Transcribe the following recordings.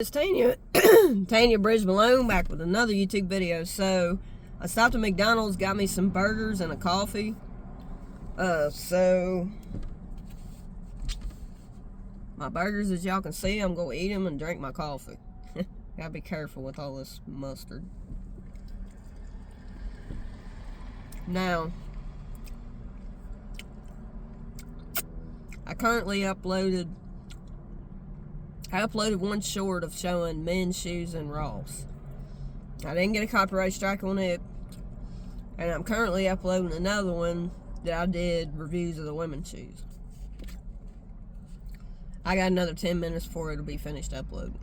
It's Tanya, Tanya Bridge Malone back with another YouTube video. So I stopped at McDonald's, got me some burgers and a coffee. So my burgers, as y'all can see, I'm going to eat them and drink my coffee. Gotta be careful with all this mustard. Now, I uploaded one short of showing men's shoes in Ross. I didn't get a copyright strike on it, and I'm currently uploading another one that I did reviews of the women's shoes. I got another 10 minutes before it'll be finished uploading.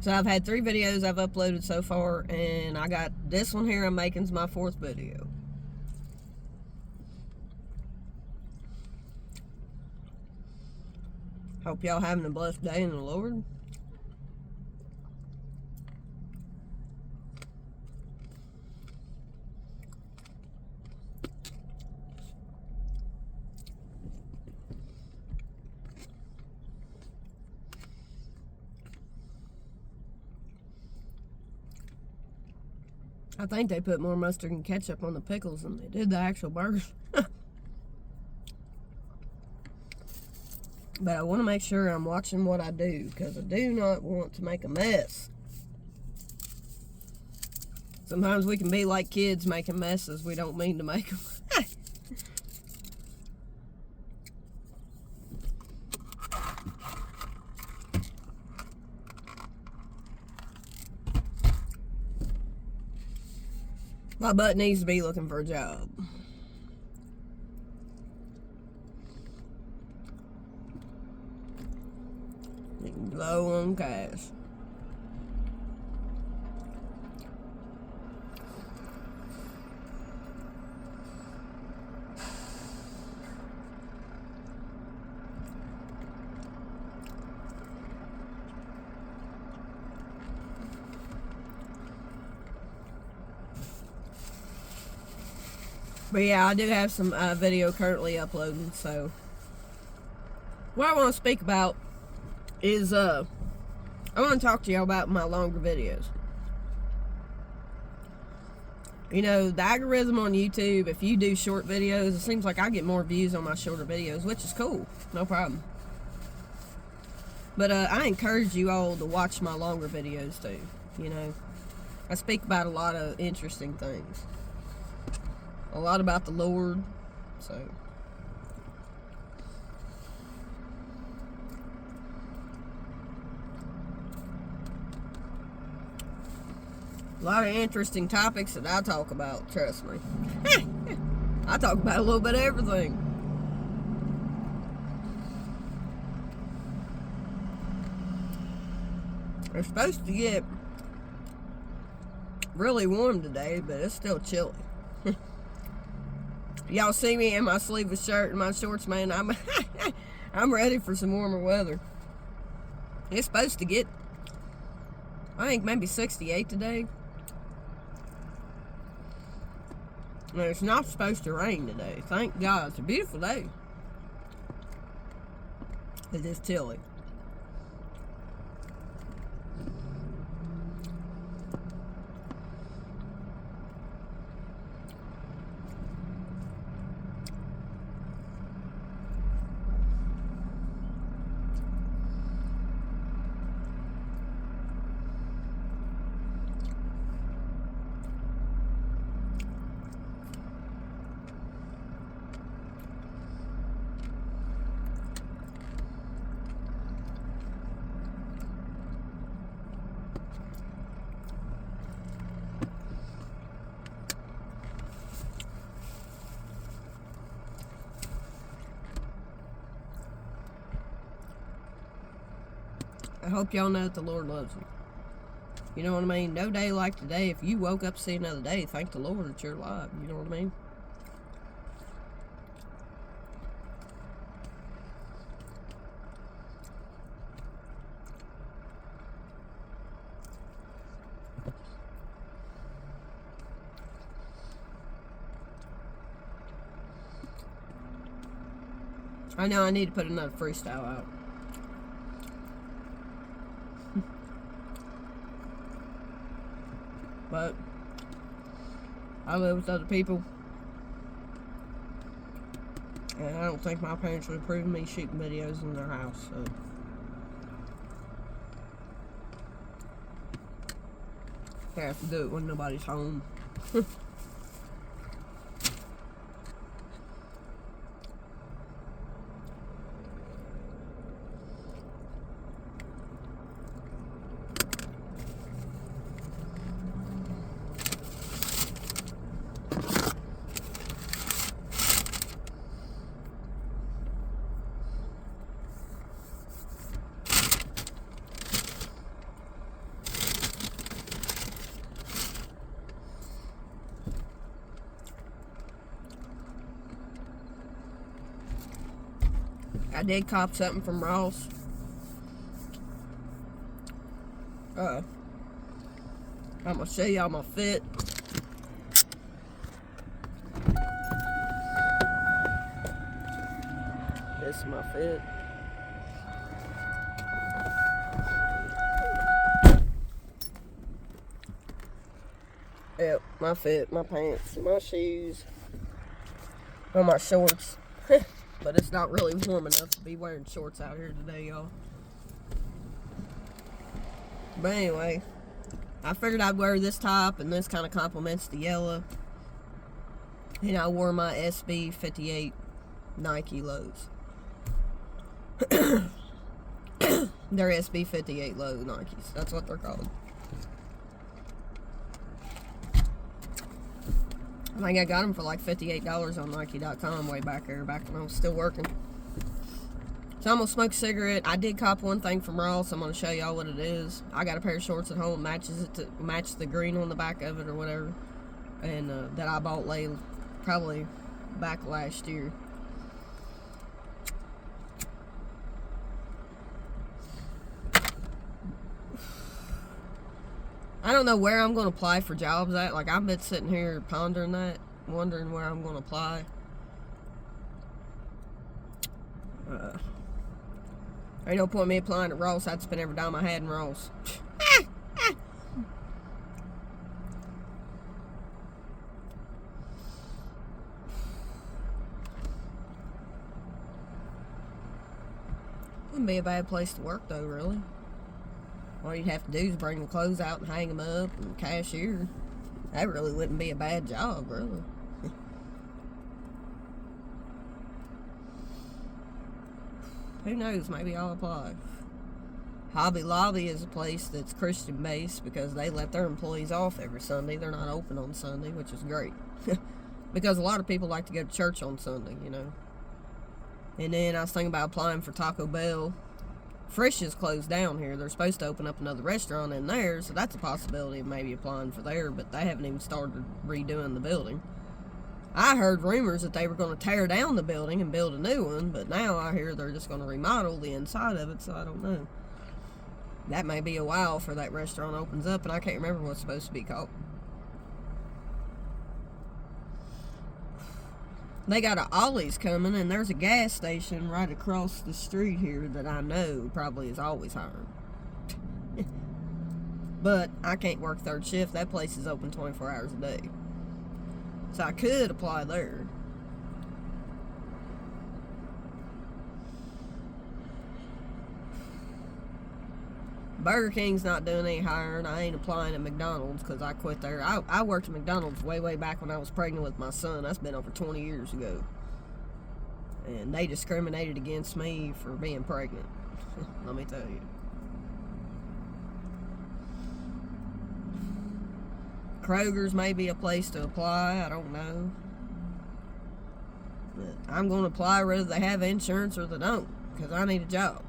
So I've had 3 videos I've uploaded so far, and I got this one here I'm making's my 4th video. Hope y'all having a blessed day in the Lord. I think they put more mustard and ketchup on the pickles than they did the actual burgers. But I want to make sure I'm watching what I do, because I do not want to make a mess. Sometimes we can be like kids making messes we don't mean to make them. My butt needs to be looking for a job. Low on cash. But yeah, I do have some video currently uploading, so what I want to speak about is I want to talk to y'all about my longer videos. You know, the algorithm on YouTube, if you do short videos, it seems like I get more views on my shorter videos, which is cool, no problem. But I encourage you all to watch my longer videos too. You know, I speak about a lot of interesting things, a lot about the Lord, so a lot of interesting topics that I talk about, trust me. I talk about a little bit of everything. It's supposed to get really warm today, but it's still chilly. Y'all see me in my sleeveless shirt and my shorts, man. I'm ready for some warmer weather. It's supposed to get, I think, maybe 68 today. And it's not supposed to rain today. Thank God. It's a beautiful day. It is chilly. I hope y'all know that the Lord loves you. You know what I mean? No day like today. If you woke up to see another day, thank the Lord that you're alive. You know what I mean? I know I need to put another freestyle out. But I live with other people, and I don't think my parents would approve of me shooting videos in their house, so I have to do it when nobody's home. I did cop something from Ross. I'm gonna show y'all my fit. This is my fit. Yep, my fit, my pants, my shoes, and my shorts. But it's not really warm enough to be wearing shorts out here today, y'all. But anyway, I figured I'd wear this top, and this kind of complements the yellow. And I wore my SB 58 Nike lows. They're SB 58 low Nikes. That's what they're called. I think I got them for like $58 on Nike.com way back there, back when I was still working. So I'm gonna smoke a cigarette. I did cop one thing from Ross. I'm gonna show y'all what it is. I got a pair of shorts at home, matches it to match the green on the back of it or whatever, and that I bought probably back last year. I don't know where I'm going to apply for jobs at. Like, I've been sitting here pondering that, wondering where I'm going to apply. Ain't no point in me applying at Ross. I'd spend every dime I had in Ross. Wouldn't be a bad place to work, though, really. All you'd have to do is bring the clothes out and hang them up and cashier. That really wouldn't be a bad job, really. Who knows? Maybe I'll apply. Hobby Lobby is a place that's Christian based because they let their employees off every Sunday. They're not open on Sunday, which is great. Because a lot of people like to go to church on Sunday, you know. And then I was thinking about applying for Taco Bell. Frisch is closed down here. They're supposed to open up another restaurant in there, so that's a possibility of maybe applying for there, but they haven't even started redoing the building. I heard rumors that they were going to tear down the building and build a new one, but now I hear they're just going to remodel the inside of it, so I don't know. That may be a while for that restaurant opens up, and I can't remember what it's supposed to be called. They got a Ollie's coming, and there's a gas station right across the street here that I know probably is always hiring. But I can't work third shift. That place is open 24 hours a day. So I could apply there. Burger King's not doing any hiring. I ain't applying at McDonald's because I quit there. I worked at McDonald's way back when I was pregnant with my son. That's been over 20 years ago. And they discriminated against me for being pregnant. Let me tell you. Kroger's may be a place to apply. I don't know. But I'm going to apply whether they have insurance or they don't because I need a job.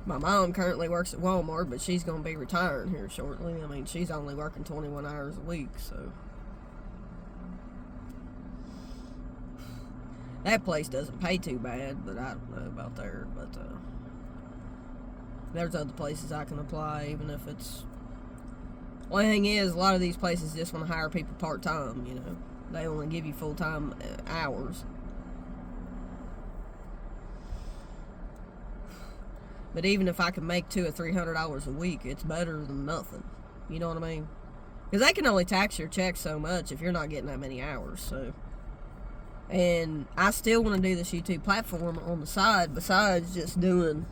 My mom currently works at Walmart, but she's going to be retiring here shortly. I mean, she's only working 21 hours a week, so. That place doesn't pay too bad, but I don't know about there. But there's other places I can apply, even if it's. Only thing is, a lot of these places just want to hire people part-time, you know. They only give you full-time hours. But even if I can make $200 or $300 a week, it's better than nothing. You know what I mean? Because they can only tax your check so much if you're not getting that many hours. So, and I still want to do this YouTube platform on the side besides just doing.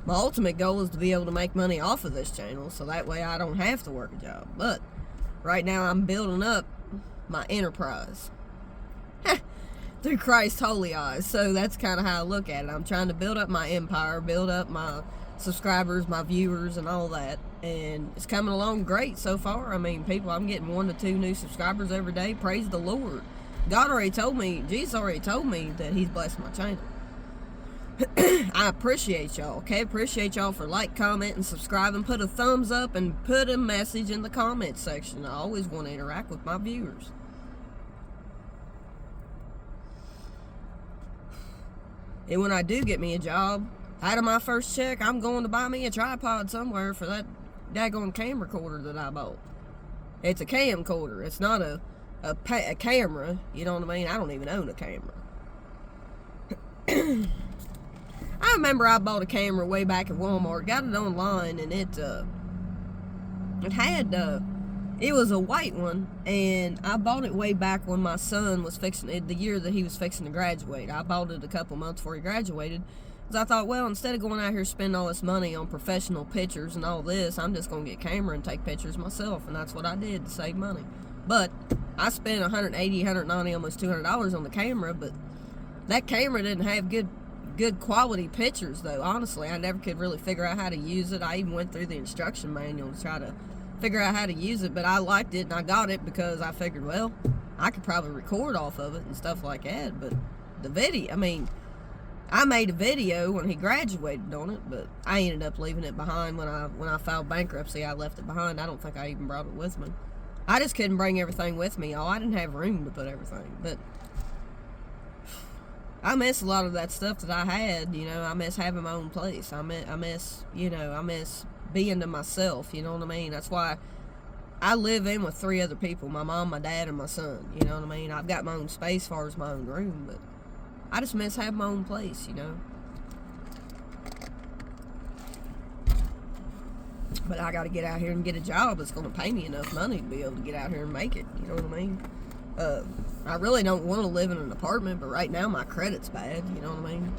My ultimate goal is to be able to make money off of this channel, so that way I don't have to work a job. But right now I'm building up my enterprise through Christ's holy eyes. So that's kind of how I look at it. I'm trying to build up my empire, build up my subscribers, my viewers, and all that. And it's coming along great so far. I mean, people, I'm getting 1 to 2 new subscribers every day. Praise the Lord. God already told me, Jesus already told me that he's blessed my channel. I appreciate y'all, okay? Appreciate y'all for like, comment, and subscribing. Put a thumbs up and put a message in the comment section. I always want to interact with my viewers. And when I do get me a job, out of my first check, I'm going to buy me a tripod somewhere for that daggone camcorder that I bought. It's a camcorder. It's not a camera. You know what I mean? I don't even own a camera. I remember I bought a camera way back at Walmart, got it online, and it was a white one, and I bought it way back when my son was the year that he was fixing to graduate. I bought it a couple months before he graduated, because I thought, well, instead of going out here spending all this money on professional pictures and all this, I'm just going to get a camera and take pictures myself, and that's what I did to save money. But I spent $180, $190, almost $200 on the camera, but that camera didn't have good quality pictures, though. Honestly, I never could really figure out how to use it. I even went through the instruction manual to try to figure out how to use it, but I liked it, and I got it because I figured, well, I could probably record off of it and stuff like that. But the video, I mean, I made a video when he graduated on it, but I ended up leaving it behind when I filed bankruptcy. I left it behind. I don't think I even brought it with me. I just couldn't bring everything with me. I didn't have room to put everything, but I miss a lot of that stuff that I had. You know, I miss having my own place. I miss, you know, I miss being to myself. You know what I mean? That's why I live in with 3 other people: my mom, my dad, and my son. You know what I mean? I've got my own space as far as my own room, but I just miss having my own place. You know. But I got to get out here and get a job that's going to pay me enough money to be able to get out here and make it. You know what I mean? I really don't want to live in an apartment, but right now my credit's bad. You know what I mean?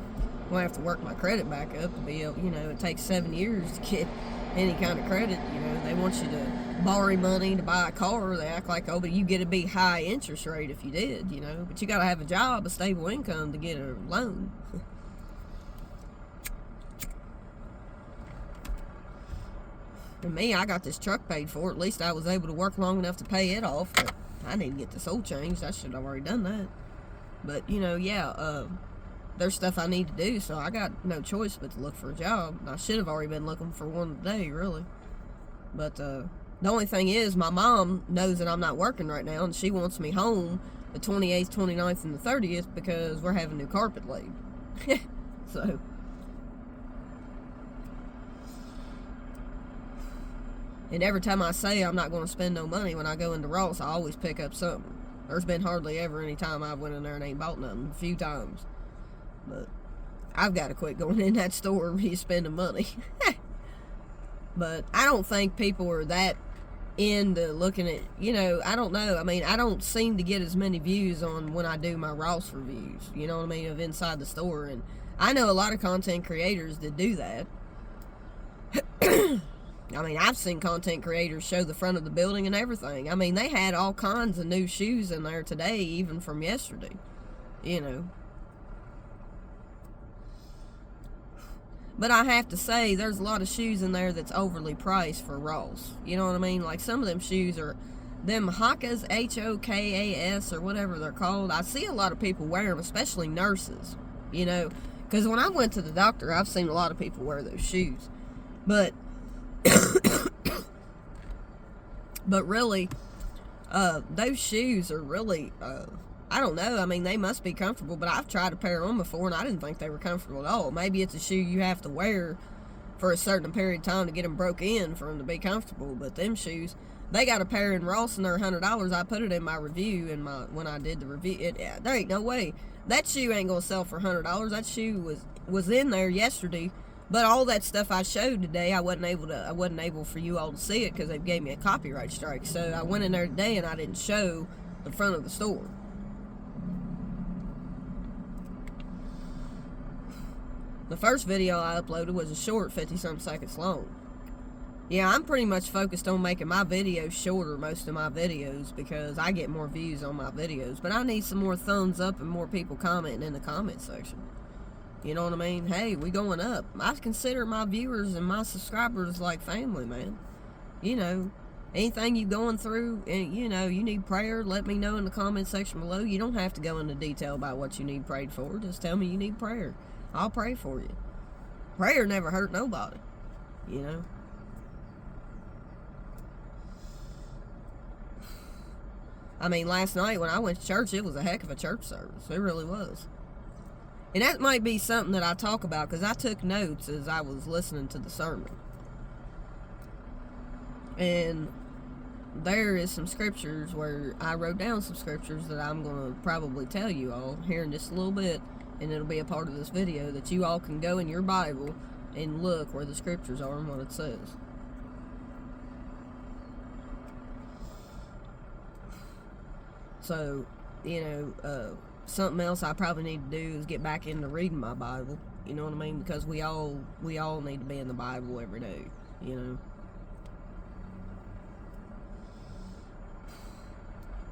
I'm going to have to work my credit back up to be able, you know, it takes 7 years to get any kind of credit. You know, they want you to borrow money to buy a car. They act like, oh, but you get a big high interest rate if you did, you know. But you got to have a job, a stable income to get a loan. And me, I got this truck paid for. At least I was able to work long enough to pay it off. But I need to get this oil changed. I should have already done that. But, you know, yeah, there's stuff I need to do, so I got no choice but to look for a job. I should have already been looking for one today, really. But the only thing is, my mom knows that I'm not working right now, and she wants me home the 28th, 29th, and the 30th because we're having new carpet laid. So... And every time I say I'm not going to spend no money when I go into Ross, I always pick up something. There's been hardly ever any time I've went in there and ain't bought nothing. A few times. But I've got to quit going in that store and be spending money. But I don't think people are that into looking at, you know, I don't know. I mean, I don't seem to get as many views on when I do my Ross reviews. You know what I mean? Of inside the store. And I know a lot of content creators that do that. I mean, I've seen content creators show the front of the building and everything. I mean, they had all kinds of new shoes in there today, even from yesterday. You know. But I have to say, there's a lot of shoes in there that's overly priced for Ross. You know what I mean? Like, some of them shoes are, them Hokas, H-O-K-A-S, or whatever they're called. I see a lot of people wear them, especially nurses. You know, because when I went to the doctor, I've seen a lot of people wear those shoes. But... but really, those shoes are really, I don't know. I mean, they must be comfortable, but I've tried a pair on before, and I didn't think they were comfortable at all. Maybe it's a shoe you have to wear for a certain period of time to get them broke in for them to be comfortable. But them shoes, they got a pair in Ross, and they're $100. I put it in my review, when I did the review. There ain't no way. That shoe ain't going to sell for $100. That shoe was in there yesterday But all that stuff I showed today, I wasn't able for you all to see it because they gave me a copyright strike. So I went in there today and I didn't show the front of the store. The first video I uploaded was a short, 50-something seconds long. Yeah, I'm pretty much focused on making my videos shorter, most of my videos, because I get more views on my videos. But I need some more thumbs up and more people commenting in the comment section. You know what I mean? Hey, we going up. I consider my viewers and my subscribers like family, man. You know, anything you going through, and you know, you need prayer, let me know in the comment section below. You don't have to go into detail about what you need prayed for. Just tell me you need prayer. I'll pray for you. Prayer never hurt nobody, you know. I mean, last night when I went to church, it was a heck of a church service. It really was. And that might be something that I talk about, because I took notes as I was listening to the sermon. And there is some scriptures where I wrote down some scriptures that I'm going to probably tell you all here in just a little bit. And it'll be a part of this video that you all can go in your Bible and look where the scriptures are and what it says. So, you know, something else I probably need to do is get back into reading my Bible. You know what I mean? Because we all need to be in the Bible every day, you know.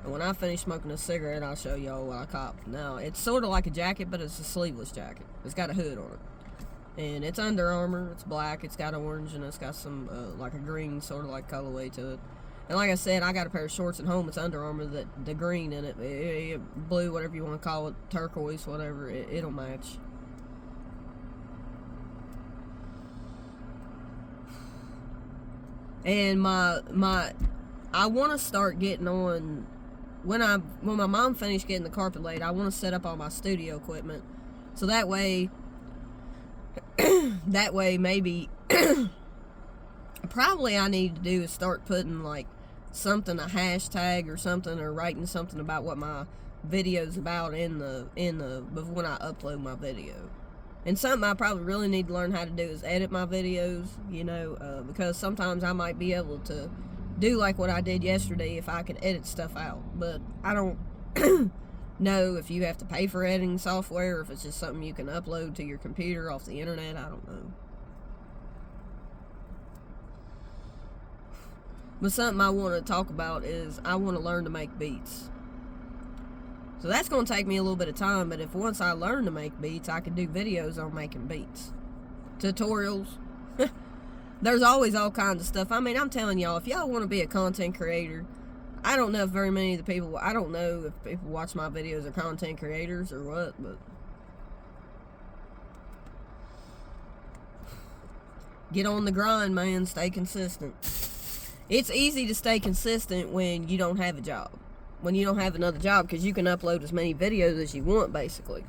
And when I finish smoking a cigarette, I'll show y'all what I copped. Now, it's sort of like a jacket, but it's a sleeveless jacket. It's got a hood on it. And it's Under Armour. It's black. It's got orange, and it's got some, like a green sort of like colorway to it. And like I said, I got a pair of shorts at home. It's Under Armour, that the green in it, blue, whatever you want to call it, turquoise, whatever, it'll match. And I want to start getting on. When my mom finished getting the carpet laid, I want to set up all my studio equipment, so that way maybe probably I need to do is start putting like something, a hashtag or something, or writing something about what my video's about in the when I upload my video. And something I probably really need to learn how to do is edit my videos, you know, because sometimes I might be able to do like what I did yesterday if I could edit stuff out. But I don't know if you have to pay for editing software or if it's just something you can upload to your computer off the internet. I don't know. But something I want to talk about is I want to learn to make beats. So that's going to take me a little bit of time, but if once I learn to make beats, I can do videos on making beats. Tutorials. There's always all kinds of stuff. I mean, I'm telling y'all, if y'all want to be a content creator, I don't know if very many of the people, I don't know if people watch my videos are content creators or what, but get on the grind, man. Stay consistent. It's easy to stay consistent when you don't have a job. When you don't have another job, because you can upload as many videos as you want, basically.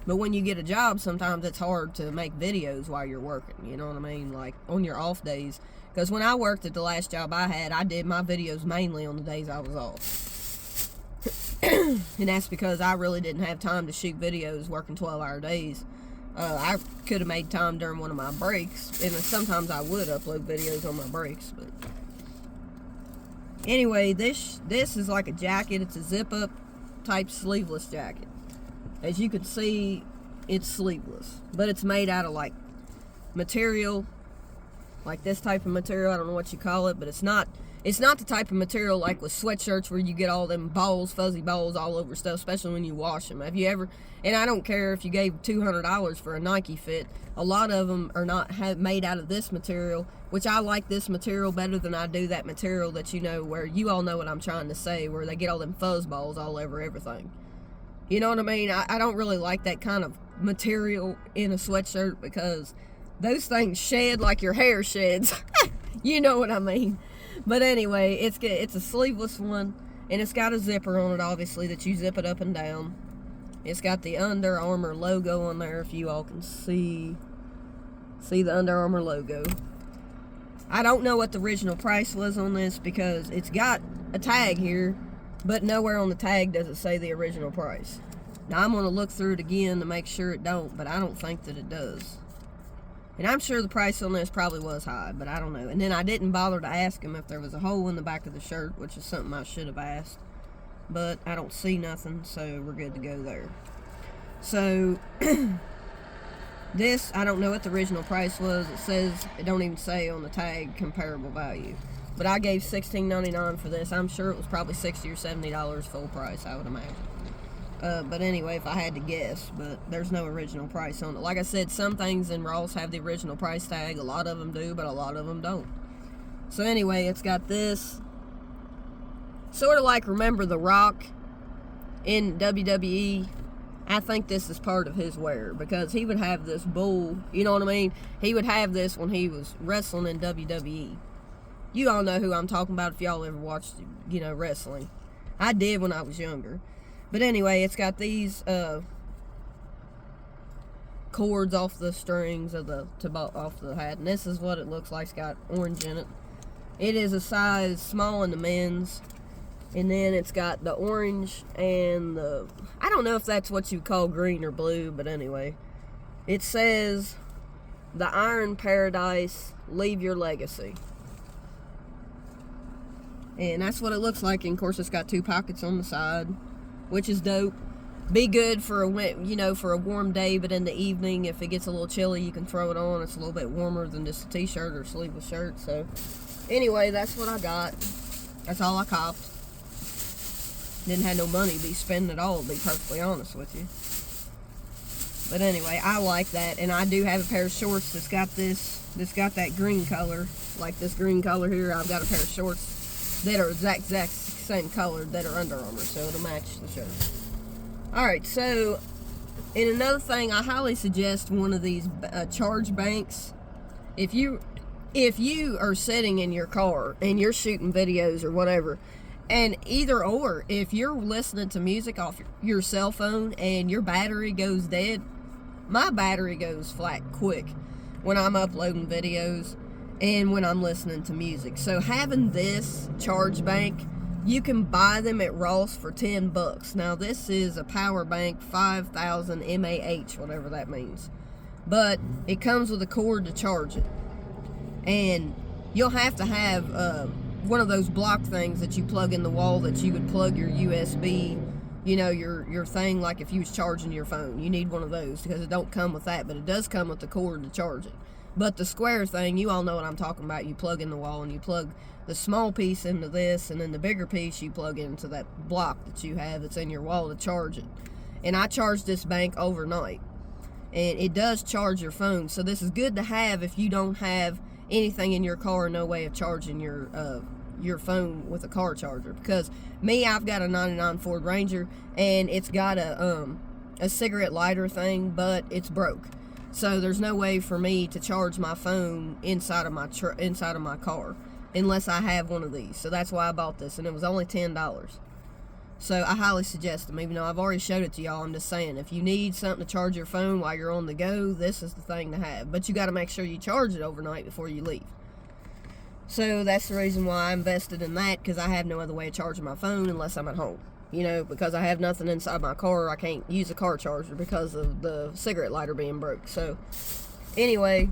But when you get a job, sometimes it's hard to make videos while you're working, you know what I mean? Like, on your off days. Because when I worked at the last job I had, I did my videos mainly on the days I was off. And that's because I really didn't have time to shoot videos working 12-hour days. I could have made time during one of my breaks, and sometimes I would upload videos on my breaks, but anyway, this is like a jacket. It's a zip-up type sleeveless jacket. As you can see, it's sleeveless, but it's made out of like material, like this type of material. I don't know what you call it, but it's not the type of material like with sweatshirts where you get all them balls, fuzzy balls all over stuff, especially when you wash them. Have you ever, and I don't care if you gave $200 for a Nike fit, a lot of them are not made out of this material, which I like this material better than I do that material that, you know, where you all know what I'm trying to say, where they get all them fuzz balls all over everything. You know what I mean? I don't really like that kind of material in a sweatshirt because those things shed like your hair sheds. You know what I mean? But anyway, it's a sleeveless one, and it's got a zipper on it, obviously, that you zip it up and down. It's got the Under Armour logo on there, if you all can see the Under Armour logo. I don't know what the original price was on this because it's got a tag here, but nowhere on the tag does it say the original price. Now, I'm going to look through it again to make sure it don't, but I don't think that it does. And I'm sure the price on this probably was high, but I don't know. And then I didn't bother to ask him if there was a hole in the back of the shirt, which is something I should have asked. But I don't see nothing, so we're good to go there. So, this, I don't know what the original price was. It says, it don't even say on the tag, comparable value. But I gave $16.99 for this. I'm sure it was probably $60 or $70 full price, I would imagine. But anyway, if I had to guess, but there's no original price on it. Like I said, some things in Ross have the original price tag. A lot of them do, but a lot of them don't. So anyway, it's got this, sort of like, remember The Rock in WWE? I think this is part of his wear, because he would have this bull, you know what I mean? He would have this when he was wrestling in WWE. You all know who I'm talking about if y'all ever watched, you know, wrestling. I did when I was younger. But anyway, it's got these cords off the strings of off the hat, and this is what it looks like. It's got orange in it. It is a size small in the men's, and then it's got the orange and the, I don't know if that's what you call green or blue, but anyway, it says the Iron Paradise, leave your legacy. And that's what it looks like. And of course, it's got 2 pockets on the side, which is dope. Be good for for a warm day, but in the evening, if it gets a little chilly, you can throw it on. It's a little bit warmer than just a t-shirt or sleeveless shirt. So anyway, that's what I got. That's all I copped. Didn't have no money to be spending at all, to be perfectly honest with you. But anyway, I like that. And I do have a pair of shorts that's got that green color, like this green color here. I've got a pair of shorts that are exact same color that are Under Armour, so it'll match the shirt. Alright, so, and another thing, I highly suggest one of these charge banks. If you are sitting in your car and you're shooting videos or whatever, and either or, if you're listening to music off your cell phone and your battery goes dead, my battery goes flat quick when I'm uploading videos and when I'm listening to music. So having this charge bank, you can buy them at Ross for $10. Now this is a power bank, 5,000 mAh, whatever that means. But it comes with a cord to charge it. And you'll have to have one of those block things that you plug in the wall that you would plug your USB, you know, your thing, like if you was charging your phone. You need one of those because it don't come with that, but it does come with the cord to charge it. But the square thing, you all know what I'm talking about. You plug in the wall and you plug the small piece into this, and then the bigger piece you plug into that block that you have that's in your wall to charge it. And I charged this bank overnight, and it does charge your phone. So this is good to have if you don't have anything in your car, no way of charging your phone with a car charger. Because me, I've got a 99 Ford Ranger, and it's got a cigarette lighter thing, but it's broke. So there's no way for me to charge my phone inside of my car unless I have one of these. So that's why I bought this, and it was only $10. So I highly suggest them. Even though I've already showed it to y'all, I'm just saying, if you need something to charge your phone while you're on the go, this is the thing to have. But you got to make sure you charge it overnight before you leave. So that's the reason why I invested in that, because I have no other way of charging my phone unless I'm at home. You know, because I have nothing inside my car, I can't use a car charger because of the cigarette lighter being broke. So, anyway,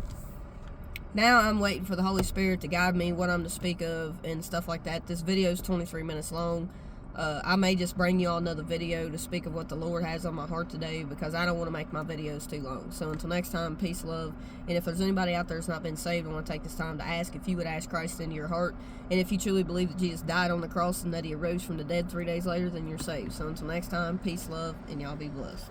now I'm waiting for the Holy Spirit to guide me what I'm to speak of and stuff like that. This video is 23 minutes long. I may just bring you all another video to speak of what the Lord has on my heart today, because I don't want to make my videos too long. So until next time, peace, love. And if there's anybody out there that's not been saved, I want to take this time to ask if you would ask Christ into your heart. And if you truly believe that Jesus died on the cross and that he arose from the dead 3 days later, then you're saved. So until next time, peace, love, and y'all be blessed.